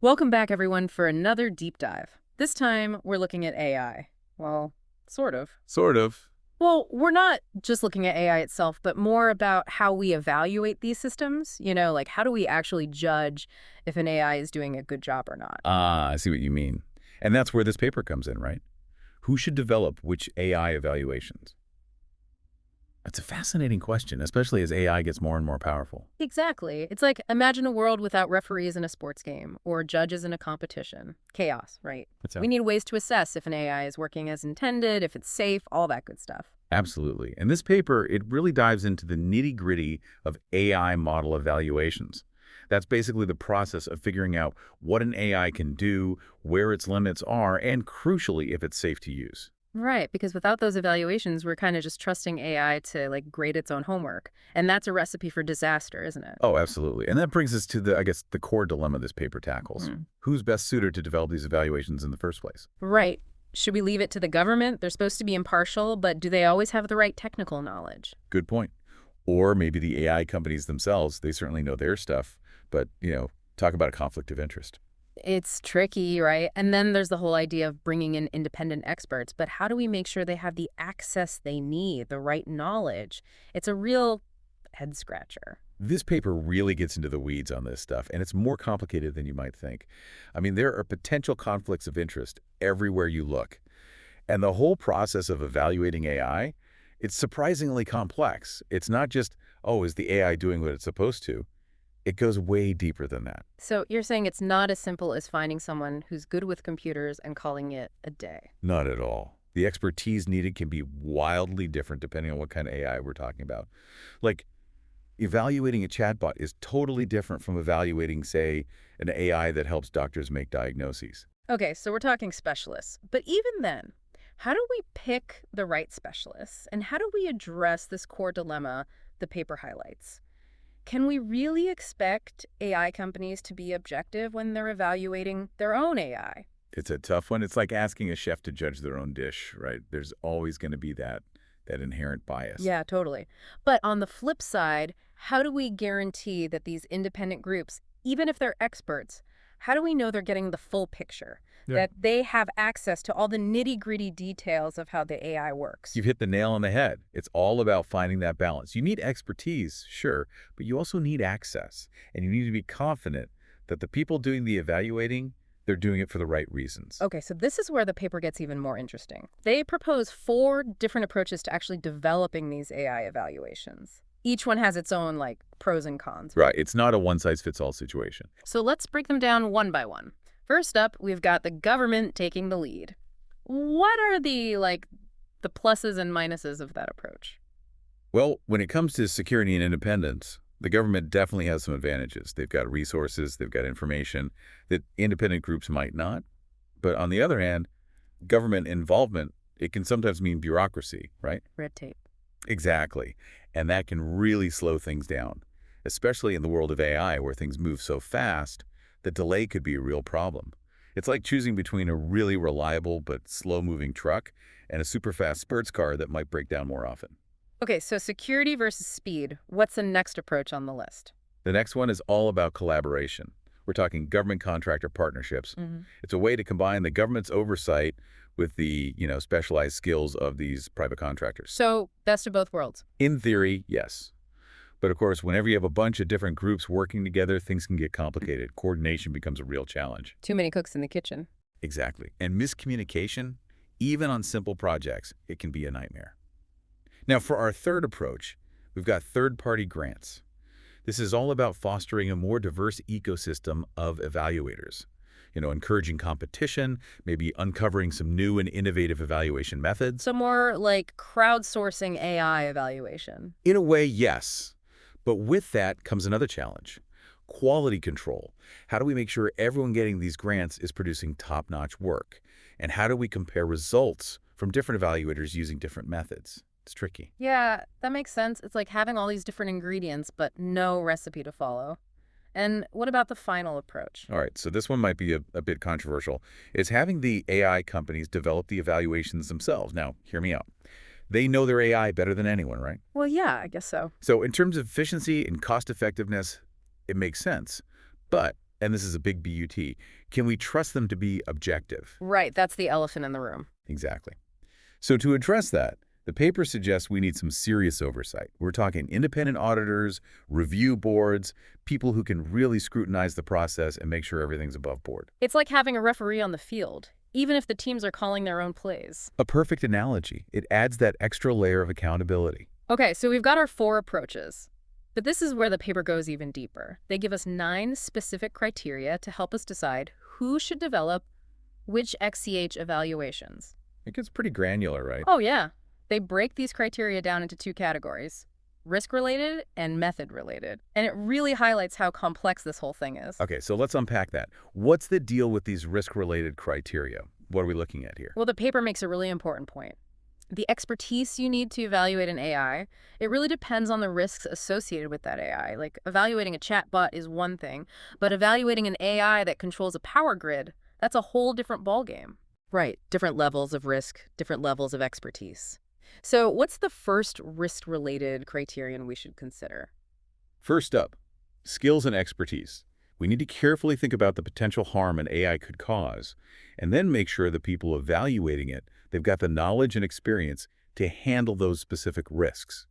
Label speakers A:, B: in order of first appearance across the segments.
A: Welcome back, everyone, for another deep dive. This time, we're looking at AI. Well, sort of.
B: Sort of.
A: Well, we're not just looking at AI itself, but more about how we evaluate these systems. Like how do we actually judge if an AI is doing a good job or not?
B: Ah, I see what you mean. And that's where this paper comes in, right? Who should develop which AI evaluations? That's a fascinating question, especially as AI gets more and more powerful.
A: Exactly. It's like imagine a world without referees in a sports game or judges in a competition. Chaos, right?
B: That's
A: We
B: how.
A: need ways to assess if an AI is working as intended, if it's safe, all that good stuff.
B: Absolutely. And this paper, it really dives into the nitty-gritty of AI model evaluations. That's basically the process of figuring out what an AI can do, where its limits are, and crucially, if it's safe to use.
A: Right, because without those evaluations, we're kind of just trusting AI to grade its own homework. And that's a recipe for disaster, isn't it?
B: Oh, absolutely. And that brings us to the core dilemma this paper tackles.
A: Hmm.
B: Who's best suited to develop these evaluations in the first place?
A: Right. Should we leave it to the government? They're supposed to be impartial, but do they always have the right technical knowledge?
B: Good point. Or maybe the AI companies themselves, they certainly know their stuff, but, talk about a conflict of interest.
A: It's tricky, right? And then there's the whole idea of bringing in independent experts, but how do we make sure they have the access they need, the right knowledge? It's a real head scratcher.
B: This paper really gets into the weeds on this stuff, and it's more complicated than you might think. I mean, there are potential conflicts of interest everywhere you look. And the whole process of evaluating AI, it's surprisingly complex. It's not just, oh, is the AI doing what it's supposed to? It goes way deeper than that.
A: So you're saying it's not as simple as finding someone who's good with computers and calling it a day.
B: Not at all. The expertise needed can be wildly different depending on what kind of AI we're talking about. Like, evaluating a chatbot is totally different from evaluating, say, an AI that helps doctors make diagnoses.
A: Okay, so we're talking specialists. But even then, how do we pick the right specialists? And how do we address this core dilemma the paper highlights? Can we really expect AI companies to be objective when they're evaluating their own AI?
B: It's a tough one. It's like asking a chef to judge their own dish, right? There's always going to be that inherent bias.
A: Yeah, totally. But on the flip side, how do we guarantee that these independent groups, even if they're experts, how do we know they're getting the full picture?
B: Yeah.
A: That they have access to all the nitty-gritty details of how the AI works?
B: You've hit the nail on the head. It's all about finding that balance. You need expertise, sure, but you also need access. And you need to be confident that the people doing the evaluating, they're doing it for the right reasons.
A: Okay, so this is where the paper gets even more interesting. They propose four different approaches to actually developing these AI evaluations. Each one has its own, pros and cons.
B: Right. It's not a one-size-fits-all situation.
A: So let's break them down one by one. First up, we've got the government taking the lead. What are the pluses and minuses of that approach?
B: Well, when it comes to security and independence, the government definitely has some advantages. They've got resources, they've got information that independent groups might not. But on the other hand, government involvement, it can sometimes mean bureaucracy, right?
A: Red tape.
B: Exactly. And that can really slow things down, especially in the world of AI where things move so fast that delay could be a real problem. It's like choosing between a really reliable but slow-moving truck and a super fast sports car that might break down more often.
A: Okay, so security versus speed. What's the next approach on the list?
B: The next one is all about collaboration. We're talking government contractor partnerships.
A: Hmm.
B: It's a way to combine the government's oversight with the, specialized skills of these private contractors.
A: So, best of both worlds.
B: In theory, yes. But of course, whenever you have a bunch of different groups working together, things can get complicated. Coordination becomes a real challenge.
A: Too many cooks in the kitchen.
B: Exactly. And miscommunication, even on simple projects, it can be a nightmare. Now, for our third approach, we've got third-party grants. This is all about fostering a more diverse ecosystem of evaluators. Encouraging competition, maybe uncovering some new and innovative evaluation methods.
A: So, more like crowdsourcing AI evaluation.
B: In a way, yes. But with that comes another challenge. Quality control. How do we make sure everyone getting these grants is producing top-notch work? And how do we compare results from different evaluators using different methods? It's tricky.
A: Yeah, that makes sense. It's like having all these different ingredients, but no recipe to follow. And what about the final approach?
B: All right, so this one might be a bit controversial. Is having the AI companies develop the evaluations themselves. Now, hear me out. They know their AI better than anyone, right?
A: Well, yeah, I guess so.
B: So in terms of efficiency and cost effectiveness, it makes sense. But And this is a big BUT. Can we trust them to be objective?
A: Right, that's the elephant in the room.
B: Exactly. So to address that, the paper suggests we need some serious oversight. We're talking independent auditors, review boards, people who can really scrutinize the process and make sure everything's above board.
A: It's like having a referee on the field, even if the teams are calling their own plays.
B: A perfect analogy. It adds that extra layer of accountability.
A: Okay, so we've got our 4 approaches. But this is where the paper goes even deeper. They give us 9 specific criteria to help us decide who should develop which XCH evaluations.
B: It gets pretty granular, right?
A: Oh, yeah. They break these criteria down into 2 categories, risk-related and method-related. And it really highlights how complex this whole thing is.
B: Okay, so let's unpack that. What's the deal with these risk-related criteria? What are we looking at here?
A: Well, the paper makes a really important point. The expertise you need to evaluate an AI, it really depends on the risks associated with that AI. Like, evaluating a chatbot is one thing, but evaluating an AI that controls a power grid, that's a whole different ballgame. Right, different levels of risk, different levels of expertise. So what's the first risk-related criterion we should consider?
B: First up, skills and expertise. We need to carefully think about the potential harm an AI could cause, and then make sure the people evaluating it, they've got the knowledge and experience to handle those specific risks.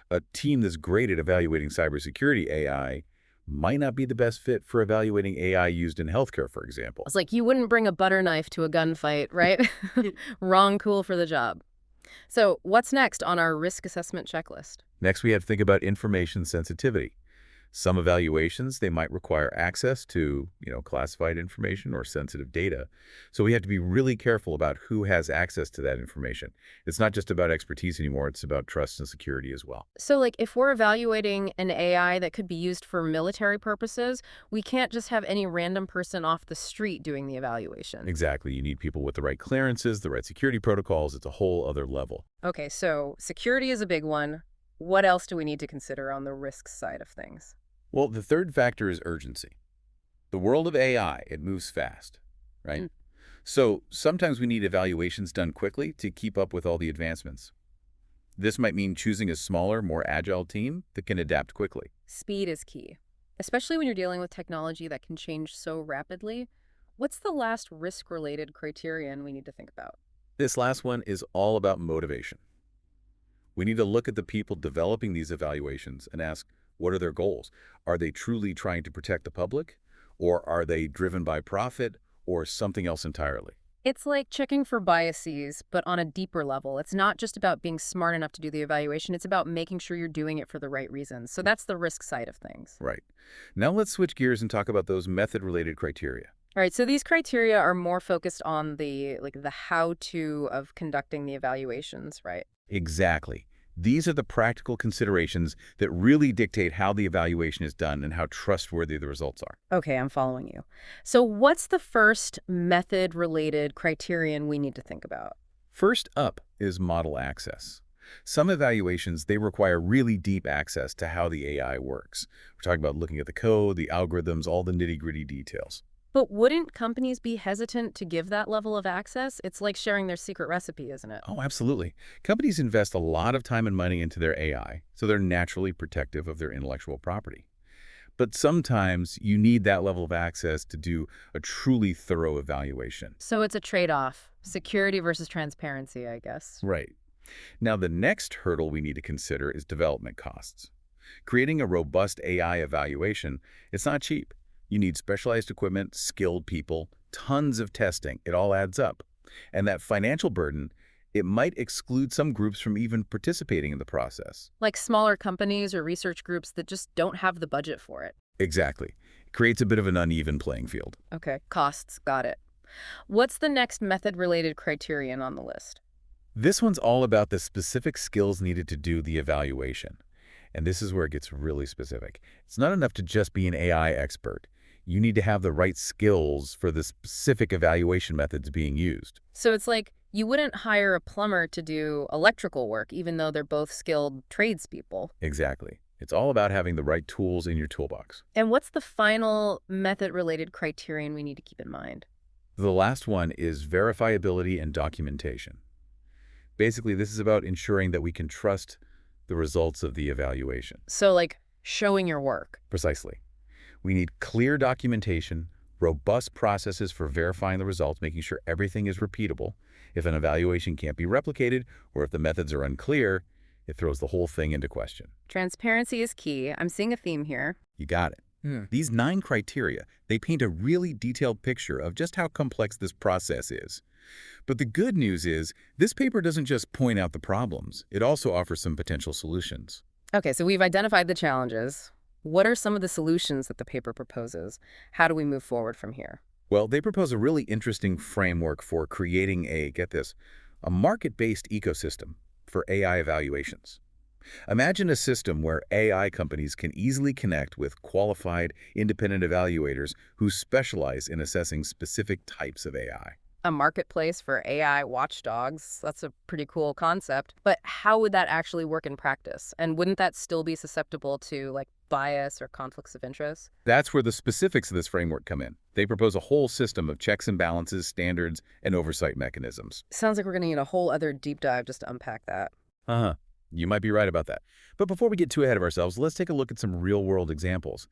B: A team that's great at evaluating cybersecurity AI might not be the best fit for evaluating AI used in healthcare, for example.
A: It's like you wouldn't bring a butter knife to a gunfight, right? Wrong tool for the job. So what's next on our risk assessment checklist?
B: Next, we have to think about information sensitivity. Some evaluations, they might require access to, classified information or sensitive data. So we have to be really careful about who has access to that information. It's not just about expertise anymore, it's about trust and security as well.
A: So like if we're evaluating an AI that could be used for military purposes, we can't just have any random person off the street doing the evaluation.
B: Exactly. You need people with the right clearances, the right security protocols. It's a whole other level.
A: Okay, so security is a big one. What else do we need to consider on the risk side of things?
B: Well, the third factor is urgency. The world of AI, it moves fast, right? So sometimes we need evaluations done quickly to keep up with all the advancements. This might mean choosing a smaller, more agile team that can adapt quickly.
A: Speed is key, especially when you're dealing with technology that can change so rapidly. What's the last risk-related criterion we need to think about?
B: This last one is all about motivation. We need to look at the people developing these evaluations and ask, what are their goals? Are they truly trying to protect the public? Or are they driven by profit or something else entirely?
A: It's like checking for biases, but on a deeper level. It's not just about being smart enough to do the evaluation. It's about making sure you're doing it for the right reasons. So that's the risk side of things.
B: Right. Now let's switch gears and talk about those method-related criteria.
A: All right, so these criteria are more focused on the how-to of conducting the evaluations, right?
B: Exactly. These are the practical considerations that really dictate how the evaluation is done and how trustworthy the results are.
A: Okay, I'm following you. So what's the first method-related criterion we need to think about?
B: First up is model access. Some evaluations, they require really deep access to how the AI works. We're talking about looking at the code, the algorithms, all the nitty-gritty details.
A: But wouldn't companies be hesitant to give that level of access? It's like sharing their secret recipe, isn't it?
B: Oh, absolutely. Companies invest a lot of time and money into their AI, so they're naturally protective of their intellectual property. But sometimes you need that level of access to do a truly thorough evaluation.
A: So it's a trade-off. Security versus transparency, I guess.
B: Right. Now, the next hurdle we need to consider is development costs. Creating a robust AI evaluation, it's not cheap. You need specialized equipment, skilled people, tons of testing. It all adds up. And that financial burden, it might exclude some groups from even participating in the process.
A: Like smaller companies or research groups that just don't have the budget for it.
B: Exactly. It creates a bit of an uneven playing field.
A: Okay, costs, got it. What's the next method-related criterion on the list?
B: This one's all about the specific skills needed to do the evaluation. And this is where it gets really specific. It's not enough to just be an AI expert. You need to have the right skills for the specific evaluation methods being used.
A: So it's like you wouldn't hire a plumber to do electrical work, even though they're both skilled tradespeople.
B: Exactly. It's all about having the right tools in your toolbox.
A: And what's the final method-related criterion we need to keep in mind?
B: The last one is verifiability and documentation. Basically, this is about ensuring that we can trust the results of the evaluation.
A: So like showing your work.
B: Precisely. We need clear documentation, robust processes for verifying the results, making sure everything is repeatable. If an evaluation can't be replicated or if the methods are unclear, it throws the whole thing into question.
A: Transparency is key. I'm seeing a theme here.
B: You got it.
A: Hmm.
B: These 9 criteria, they paint a really detailed picture of just how complex this process is. But the good news is, this paper doesn't just point out the problems, it also offers some potential solutions.
A: Okay, so we've identified the challenges. What are some of the solutions that the paper proposes? How do we move forward from here?
B: Well, they propose a really interesting framework for creating get this, a market-based ecosystem for AI evaluations. Imagine a system where AI companies can easily connect with qualified, independent evaluators who specialize in assessing specific types of AI.
A: A marketplace for AI watchdogs. That's a pretty cool concept. But how would that actually work in practice? And wouldn't that still be susceptible to like bias or conflicts of interest?
B: That's where the specifics of this framework come in. They propose a whole system of checks and balances, standards, and oversight mechanisms.
A: Sounds like we're going to need a whole other deep dive just to unpack that.
B: Uh-huh. You might be right about that. But before we get too ahead of ourselves, let's take a look at some real-world examples.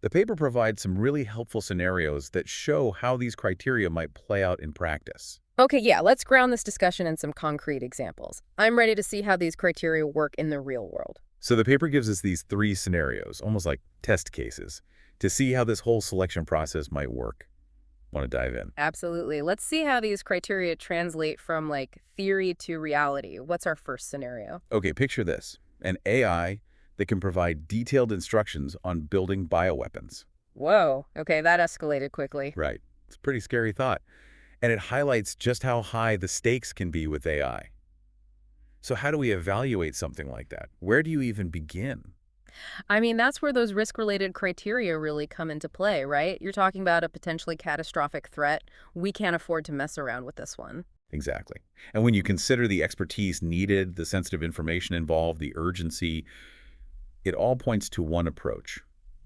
B: The paper provides some really helpful scenarios that show how these criteria might play out in practice.
A: Okay, yeah, let's ground this discussion in some concrete examples. I'm ready to see how these criteria work in the real world.
B: So the paper gives us these 3 scenarios, almost like test cases, to see how this whole selection process might work. Want to dive in?
A: Absolutely. Let's see how these criteria translate from like theory to reality. What's our first scenario?
B: Okay, picture this. An AI that can provide detailed instructions on building bioweapons.
A: Whoa, okay, that escalated quickly.
B: Right. It's a pretty scary thought. And it highlights just how high the stakes can be with AI. So how do we evaluate something like that? Where do you even begin?
A: I mean, that's where those risk-related criteria really come into play, right? You're talking about a potentially catastrophic threat. We can't afford to mess around with this one.
B: Exactly. And when you consider the expertise needed, the sensitive information involved, the urgency, it all points to one approach: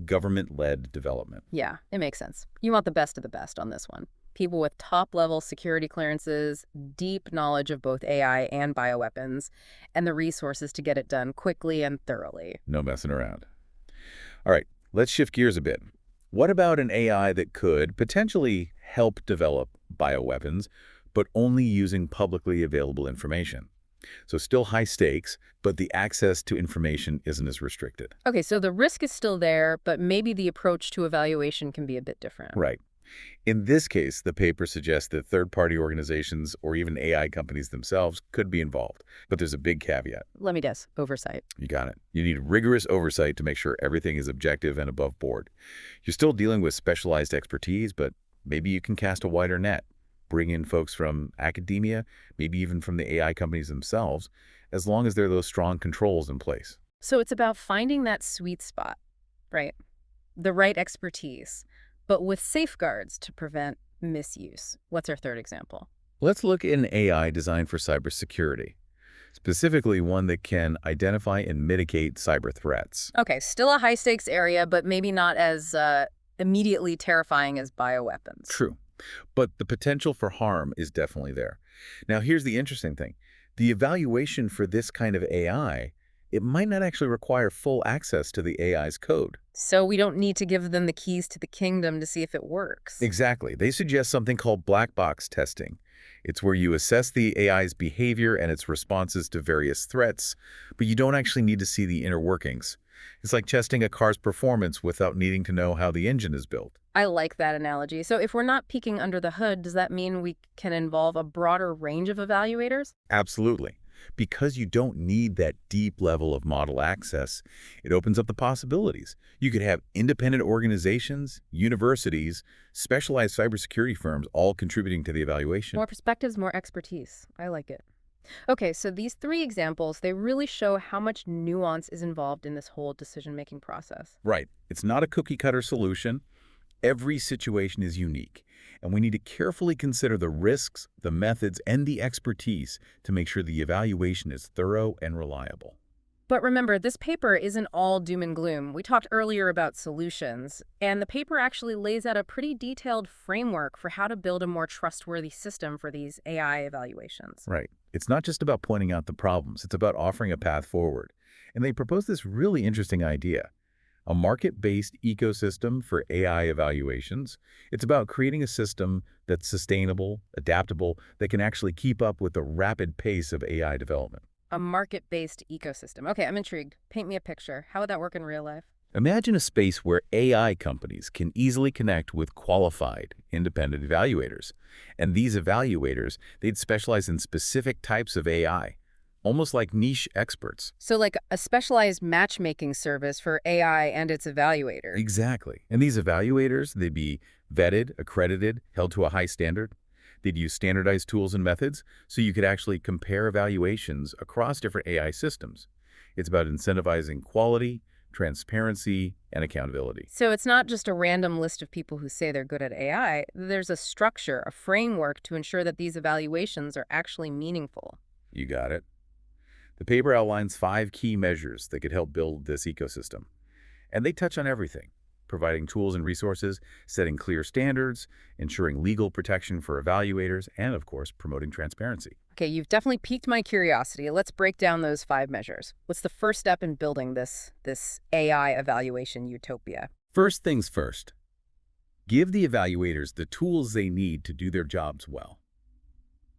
B: government-led development.
A: Yeah, it makes sense. You want the best of the best on this one. People with top-level security clearances, deep knowledge of both AI and bioweapons, and the resources to get it done quickly and thoroughly.
B: No messing around. All right, let's shift gears a bit. What about an AI that could potentially help develop bioweapons, but only using publicly available information? So still high stakes, but the access to information isn't as restricted.
A: Okay, so the risk is still there, but maybe the approach to evaluation can be a bit different.
B: Right. In this case, the paper suggests that third-party organizations or even AI companies themselves could be involved. But there's a big caveat.
A: Let me guess, oversight.
B: You got it. You need rigorous oversight to make sure everything is objective and above board. You're still dealing with specialized expertise, but maybe you can cast a wider net. Bring in folks from academia, maybe even from the AI companies themselves, as long as there are those strong controls in place.
A: So it's about finding that sweet spot, right? The right expertise, but with safeguards to prevent misuse. What's our third example?
B: Let's look at an AI designed for cybersecurity, specifically one that can identify and mitigate cyber threats.
A: Okay, still a high-stakes area, but maybe not as immediately terrifying as bioweapons.
B: True. But the potential for harm is definitely there. Now, here's the interesting thing. The evaluation for this kind of AI, it might not actually require full access to the AI's code.
A: So we don't need to give them the keys to the kingdom to see if it works.
B: Exactly. They suggest something called black box testing. It's where you assess the AI's behavior and its responses to various threats, but you don't actually need to see the inner workings. It's like testing a car's performance without needing to know how the engine is built.
A: I like that analogy. So if we're not peeking under the hood, does that mean we can involve a broader range of evaluators?
B: Absolutely. Because you don't need that deep level of model access, it opens up the possibilities. You could have independent organizations, universities, specialized cybersecurity firms all contributing to the evaluation.
A: More perspectives, more expertise. I like it. Okay, so these 3 examples, they really show how much nuance is involved in this whole decision-making process.
B: Right. It's not a cookie-cutter solution. Every situation is unique, and we need to carefully consider the risks, the methods, and the expertise to make sure the evaluation is thorough and reliable.
A: But remember, this paper isn't all doom and gloom. We talked earlier about solutions, and the paper actually lays out a pretty detailed framework for how to build a more trustworthy system for these AI evaluations.
B: Right. It's not just about pointing out the problems. It's about offering a path forward. And they propose this really interesting idea: a market-based ecosystem for AI evaluations. It's about creating a system that's sustainable, adaptable, that can actually keep up with the rapid pace of AI development.
A: A market-based ecosystem. Okay, I'm intrigued. Paint me a picture. How would that work in real life?
B: Imagine a space where AI companies can easily connect with qualified, independent evaluators. And these evaluators, they'd specialize in specific types of AI, almost like niche experts.
A: So like a specialized matchmaking service for AI and its evaluator.
B: Exactly. And these evaluators, they'd be vetted, accredited, held to a high standard. They'd use standardized tools and methods so you could actually compare evaluations across different AI systems. It's about incentivizing quality, transparency, and accountability.
A: So it's not just a random list of people who say they're good at AI. There's a structure, a framework to ensure that these evaluations are actually meaningful.
B: You got it. The paper outlines 5 key measures that could help build this ecosystem. And they touch on everything, providing tools and resources, setting clear standards, ensuring legal protection for evaluators, and of course, promoting transparency.
A: Okay, you've definitely piqued my curiosity. Let's break down those 5 measures. What's the first step in building this AI evaluation utopia?
B: First things first, give the evaluators the tools they need to do their jobs well.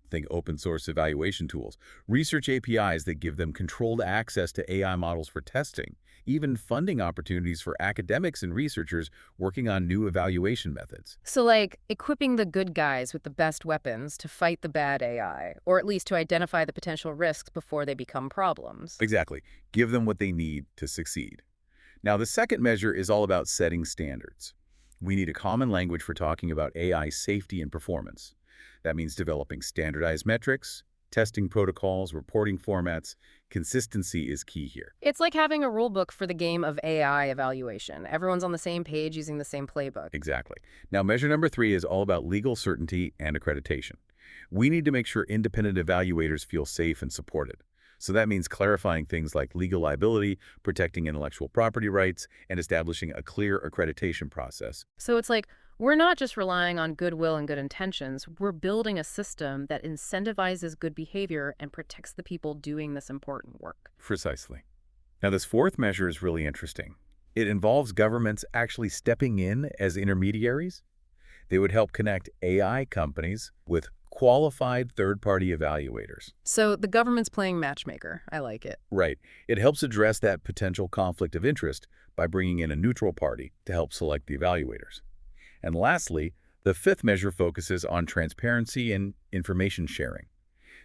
B: Think open source evaluation tools, research APIs that give them controlled access to AI models for testing, even funding opportunities for academics and researchers working on new evaluation methods.
A: So like equipping the good guys with the best weapons to fight the bad AI, or at least to identify the potential risks before they become problems.
B: Exactly. Give them what they need to succeed. Now, the second measure is all about setting standards. We need a common language for talking about AI safety and performance. That means developing standardized metrics, testing protocols, reporting formats. Consistency is key here.
A: It's like having a rule book for the game of AI evaluation. Everyone's on the same page using the same playbook.
B: Exactly. Now, measure number 3 is all about legal certainty and accreditation. We need to make sure independent evaluators feel safe and supported. So that means clarifying things like legal liability, protecting intellectual property rights, and establishing a clear accreditation process.
A: So it's like we're not just relying on goodwill and good intentions. We're building a system that incentivizes good behavior and protects the people doing this important work.
B: Precisely. Now, this fourth measure is really interesting. It involves governments actually stepping in as intermediaries. They would help connect AI companies with qualified third-party evaluators.
A: So the government's playing matchmaker. I like it.
B: Right. It helps address that potential conflict of interest by bringing in a neutral party to help select the evaluators. And lastly, the fifth measure focuses on transparency and information sharing.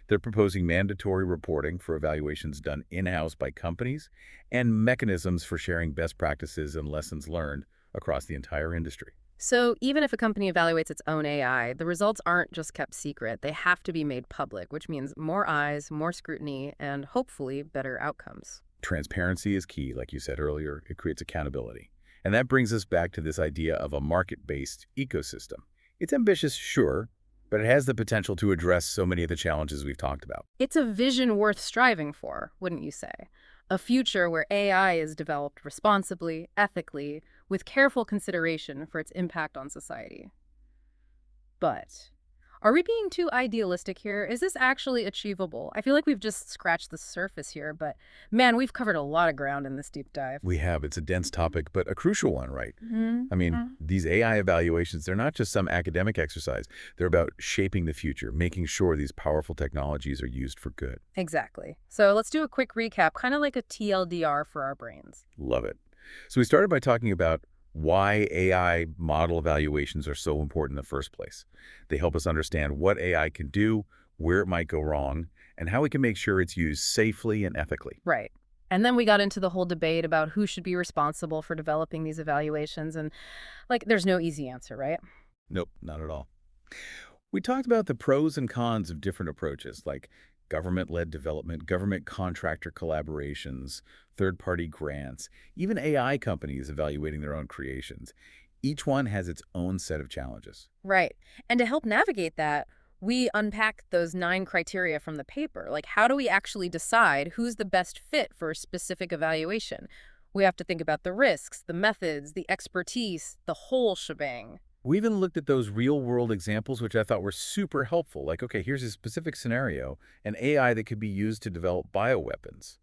B: They're proposing mandatory reporting for evaluations done in-house by companies and mechanisms for sharing best practices and lessons learned across the entire industry.
A: So even if a company evaluates its own AI, the results aren't just kept secret. They have to be made public, which means more eyes, more scrutiny, and hopefully better outcomes.
B: Transparency is key, like you said earlier. It creates accountability. And that brings us back to this idea of a market-based ecosystem. It's ambitious, sure, but it has the potential to address so many of the challenges we've talked about.
A: It's a vision worth striving for, wouldn't you say? A future where AI is developed responsibly, ethically, with careful consideration for its impact on society. But are we being too idealistic here? Is this actually achievable? I feel like we've just scratched the surface here, but man, we've covered a lot of ground in this deep dive.
B: We have. It's a dense topic, but a crucial one, right?
A: Mm-hmm.
B: I mean, these AI evaluations, they're not just some academic exercise. They're about shaping the future, making sure these powerful technologies are used for good.
A: Exactly. So let's do a quick recap, kind of like a TLDR for our brains.
B: Love it. So we started by talking about why AI model evaluations are so important in the first place. They help us understand what AI can do, where it might go wrong, and how we can make sure it's used safely and ethically.
A: Right. And then we got into the whole debate about who should be responsible for developing these evaluations. And like, there's no easy answer, right?
B: Nope, not at all. We talked about the pros and cons of different approaches, like government-led development, government contractor collaborations, third-party grants, even AI companies evaluating their own creations. Each one has its own set of challenges.
A: Right. And to help navigate that, we unpacked those 9 criteria from the paper. Like, how do we actually decide who's the best fit for a specific evaluation? We have to think about the risks, the methods, the expertise, the whole shebang.
B: We even looked at those real-world examples, which I thought were super helpful. Like, okay, here's a specific scenario, an AI that could be used to develop bioweapons.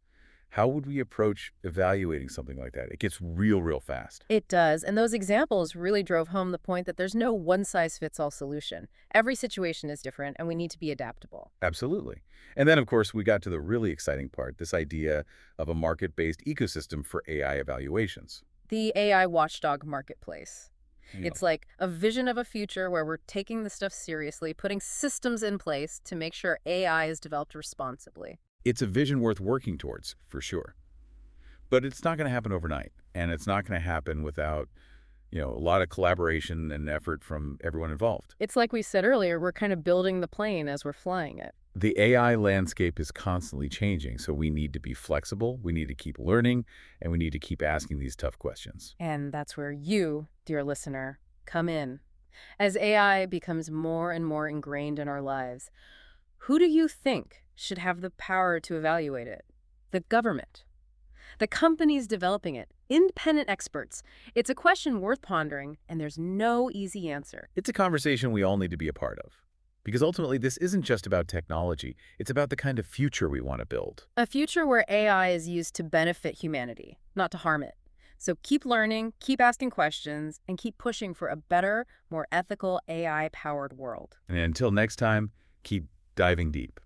B: How would we approach evaluating something like that? It gets real fast.
A: It does, and those examples really drove home the point that there's no one-size-fits-all solution. Every situation is different, and we need to be adaptable.
B: Absolutely. And then, of course, we got to the really exciting part, this idea of a market-based ecosystem for AI evaluations.
A: The AI watchdog marketplace.
B: You know,
A: It's like a vision of a future where we're taking the stuff seriously, putting systems in place to make sure AI is developed responsibly.
B: it's a vision worth working towards, for sure. But it's not going to happen overnight, and it's not going to happen without, a lot of collaboration and effort from everyone involved.
A: It's like we said earlier, we're kind of building the plane as we're flying it.
B: The AI landscape is constantly changing, so we need to be flexible, we need to keep learning, and we need to keep asking these tough questions.
A: And that's where you, dear listener, come in. As AI becomes more and more ingrained in our lives, who do you think should have the power to evaluate it? The government? The companies developing it? Independent experts? It's a question worth pondering, and there's no easy answer.
B: It's a conversation we all need to be a part of. Because ultimately, this isn't just about technology. It's about the kind of future we want to build.
A: A future where AI is used to benefit humanity, not to harm it. So keep learning, keep asking questions, and keep pushing for a better, more ethical AI-powered world.
B: And until next time, keep diving deep.